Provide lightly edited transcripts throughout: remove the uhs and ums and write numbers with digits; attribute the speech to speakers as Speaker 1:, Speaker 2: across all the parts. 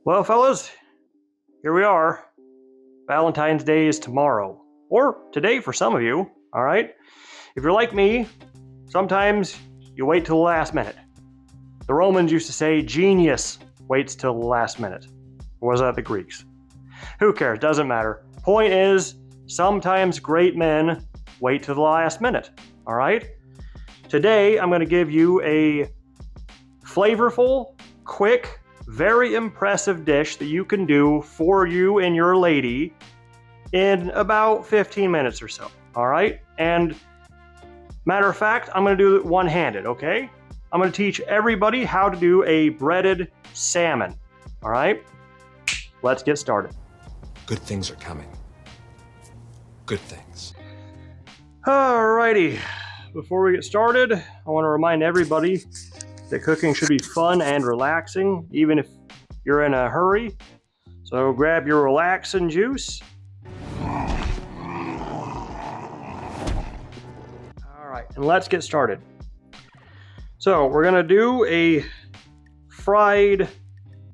Speaker 1: Well, fellas, here we are. Valentine's Day is tomorrow, or today for some of you, all right? If you're like me, sometimes you wait till the last minute. The Romans used to say genius waits till the last minute. Or was that the Greeks? Who cares? Doesn't matter. Point is, sometimes great men wait till the last minute, all right? Today, I'm going to give you a flavorful, quick, very impressive dish that you can do for you and your lady in about 15 minutes or so, all right? And matter of fact, I'm going to do it one-handed, okay? I'm going to teach everybody how to do a breaded salmon, all right? Let's get started.
Speaker 2: Good things are coming. Good things.
Speaker 1: Alrighty, before we get started, I want to remind everybody that cooking should be fun and relaxing, even if you're in a hurry. So grab your relaxing juice. Alright, and let's get started. So we're going to do a fried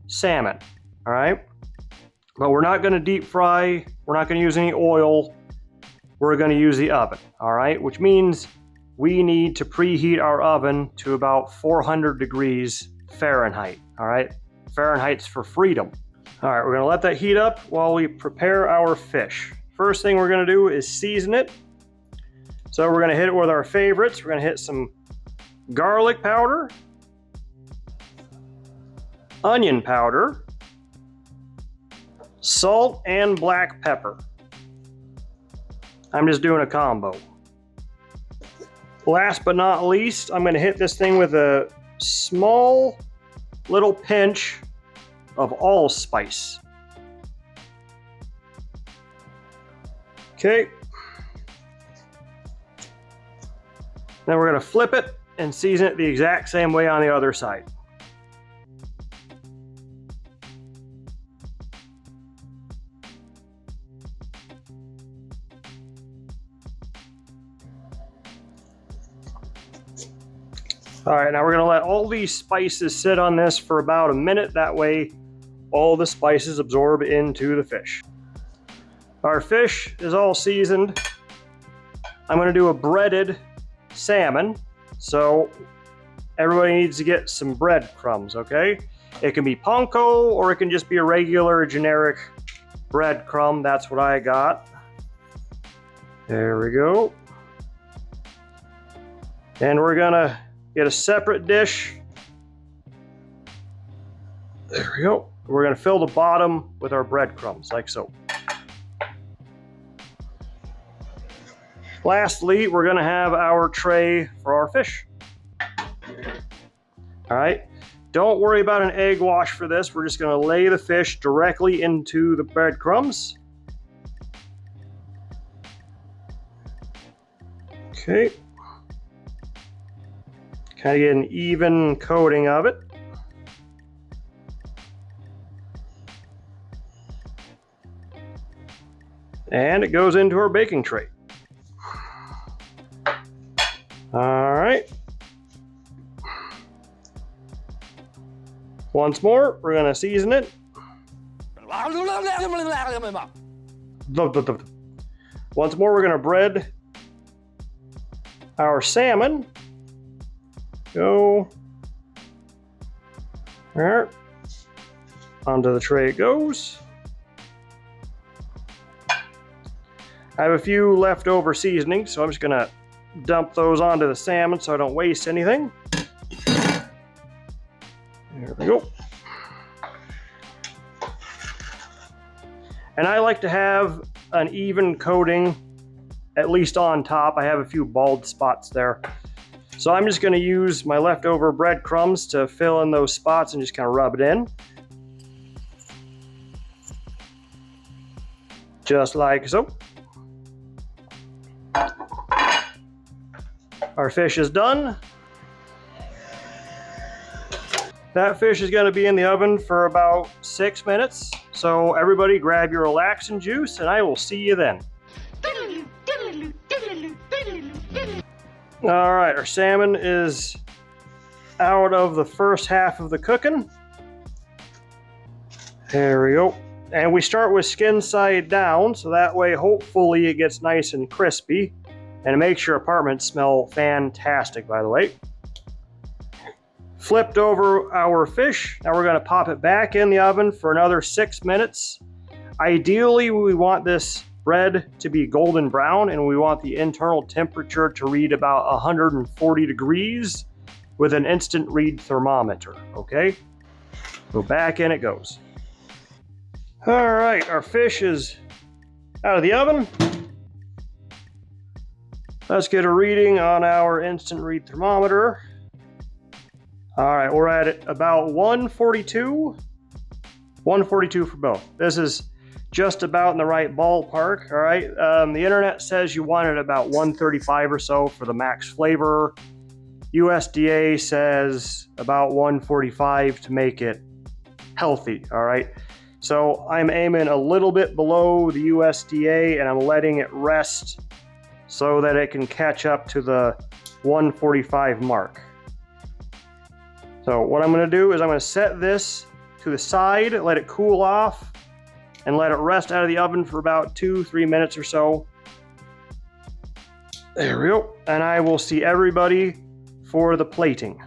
Speaker 1: salmon, alright? But we're not going to deep fry, we're not going to use any oil, we're going to use the oven, alright? Which means we need to preheat our oven to about 400 degrees Fahrenheit, all right? Fahrenheit's for freedom. All right, we're gonna let that heat up while we prepare our fish. First thing we're gonna do is season it. So we're gonna hit it with our favorites. We're gonna hit some garlic powder, onion powder, salt, and black pepper. I'm just doing a combo. Last but not least, I'm going to hit this thing with a small little pinch of allspice. Okay. Then we're going to flip it and season it the exact same way on the other side. All right, now we're gonna let all these spices sit on this for about a minute. That way, all the spices absorb into the fish. Our fish is all seasoned. I'm gonna do a breaded salmon. So everybody needs to get some breadcrumbs, okay? It can be panko or it can just be a regular generic breadcrumb. That's what I got. There we go. And we're gonna get a separate dish. There we go. We're going to fill the bottom with our breadcrumbs, like so. Lastly, we're going to have our tray for our fish. All right. Don't worry about an egg wash for this. We're just going to lay the fish directly into the breadcrumbs. Okay. Kind of get an even coating of it. And it goes into our baking tray. All right. Once more, we're going to season it. Once more, we're going to bread our salmon. Go. All right. Onto the tray it goes. I have a few leftover seasonings, so I'm just gonna dump those onto the salmon so I don't waste anything. There we go. And I like to have an even coating, at least on top. I have a few bald spots there. So I'm just going to use my leftover breadcrumbs to fill in those spots and just kind of rub it in. Just like so. Our fish is done. That fish is going to be in the oven for about 6 minutes. So everybody grab your relaxing juice and I will see you then. All right, our salmon is out of the first half of the cooking. There we go. And we start with skin side down, so that way hopefully it gets nice and crispy. And it makes your apartment smell fantastic, by the way. Flipped over our fish. Now we're going to pop it back in the oven for another 6 minutes. Ideally, we want this bread to be golden brown, and we want the internal temperature to read about 140 degrees with an instant read thermometer, okay? So back in it goes. All right, our fish is out of the oven. Let's get a reading on our instant read thermometer. All right, we're at about 142. 142 for both. This is just about in the right ballpark, all right? The internet says you want it about 135 or so for the max flavor. USDA says about 145 to make it healthy, all right? So I'm aiming a little bit below the USDA and I'm letting it rest so that it can catch up to the 145 mark. So what I'm going to do is I'm going to set this to the side, let it cool off, and let it rest out of the oven for about 2-3 minutes or so. There we go. And I will see everybody for the plating.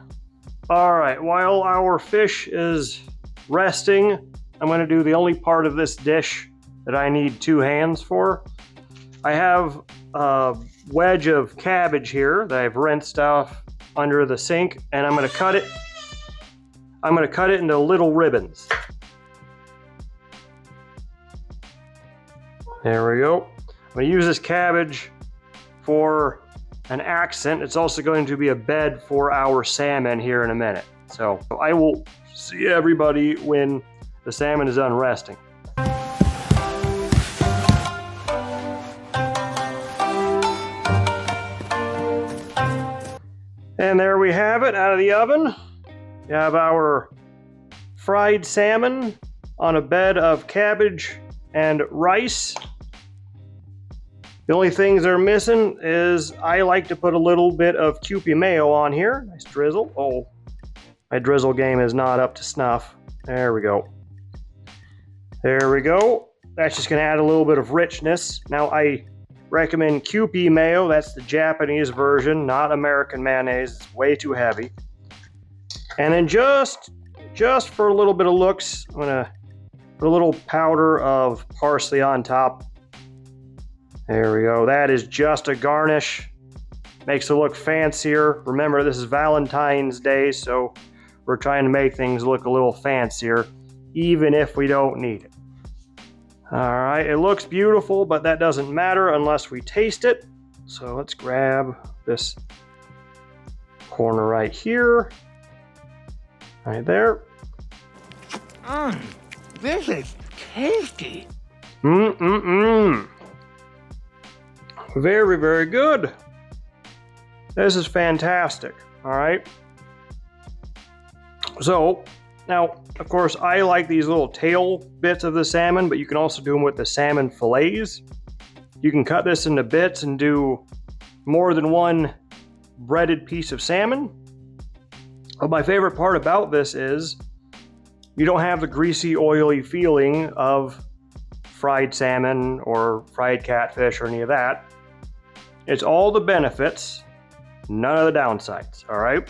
Speaker 1: All right, while our fish is resting, I'm going to do the only part of this dish that I need 2 hands for. I have a wedge of cabbage here that I've rinsed off under the sink, and I'm going to cut it. I'm going to cut it into little ribbons. There we go. I'm going to use this cabbage for an accent. It's also going to be a bed for our salmon here in a minute. So I will see everybody when the salmon is done resting. And there we have it out of the oven. We have our fried salmon on a bed of cabbage and rice. The only things they're missing is I like to put a little bit of Kewpie Mayo on here. Nice drizzle. Oh, my drizzle game is not up to snuff. There we go. There we go. That's just going to add a little bit of richness. Now I recommend Kewpie Mayo. That's the Japanese version, not American mayonnaise. It's way too heavy. And then just for a little bit of looks, I'm going to put a little powder of parsley on top. There we go. That is just a garnish. Makes it look fancier. Remember, this is Valentine's Day, so we're trying to make things look a little fancier, even if we don't need it. All right, it looks beautiful, but that doesn't matter unless we taste it. So let's grab this corner right here. Right there.
Speaker 3: This is tasty.
Speaker 1: Very, very good. This is fantastic. All right. So now, of course, I like these little tail bits of the salmon, but you can also do them with the salmon fillets. You can cut this into bits and do more than one breaded piece of salmon. But my favorite part about this is you don't have the greasy, oily feeling of fried salmon or fried catfish or any of that. It's all the benefits, none of the downsides, all right?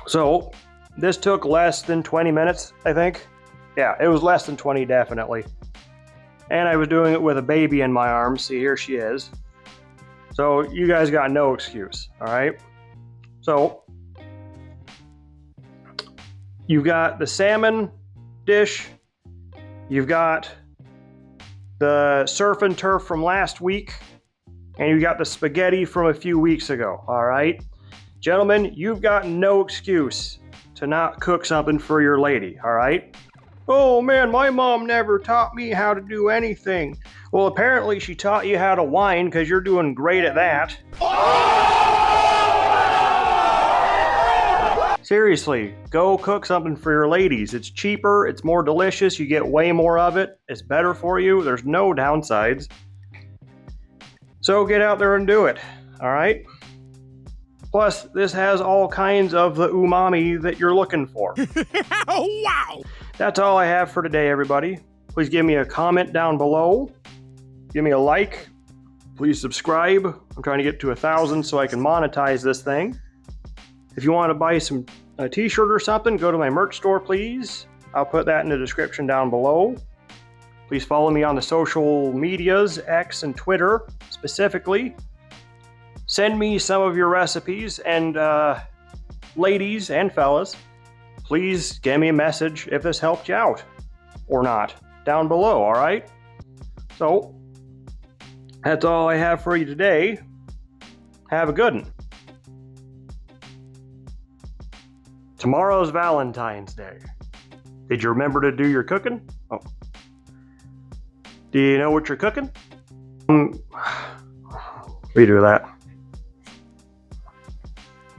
Speaker 1: So this took less than 20 minutes, I think. Yeah, it was less than 20, definitely. And I was doing it with a baby in my arms. See, here she is. So you guys got no excuse, all right? So you've got the salmon dish. You've got the surf and turf from last week. And you got the spaghetti from a few weeks ago, all right? Gentlemen, you've got no excuse to not cook something for your lady, all right? Oh man, my mom never taught me how to do anything. Well, apparently she taught you how to whine because you're doing great at that. Seriously, go cook something for your ladies. It's cheaper, it's more delicious, you get way more of it, it's better for you, there's no downsides. So get out there and do it, all right? Plus, this has all kinds of the umami that you're looking for.
Speaker 3: Oh, wow!
Speaker 1: That's all I have for today, everybody. Please give me a comment down below. Give me a like. Please subscribe. I'm trying to get to 1,000 so I can monetize this thing. If you want to buy a t-shirt or something, go to my merch store, please. I'll put that in the description down below. Please follow me on the social medias, X and Twitter specifically. Send me some of your recipes, and ladies and fellas, please give me a message if this helped you out or not down below, all right? So, that's all I have for you today. Have a good one. Tomorrow's Valentine's Day. Did you remember to do your cooking? Oh. Do you know what you're cooking? Redo that.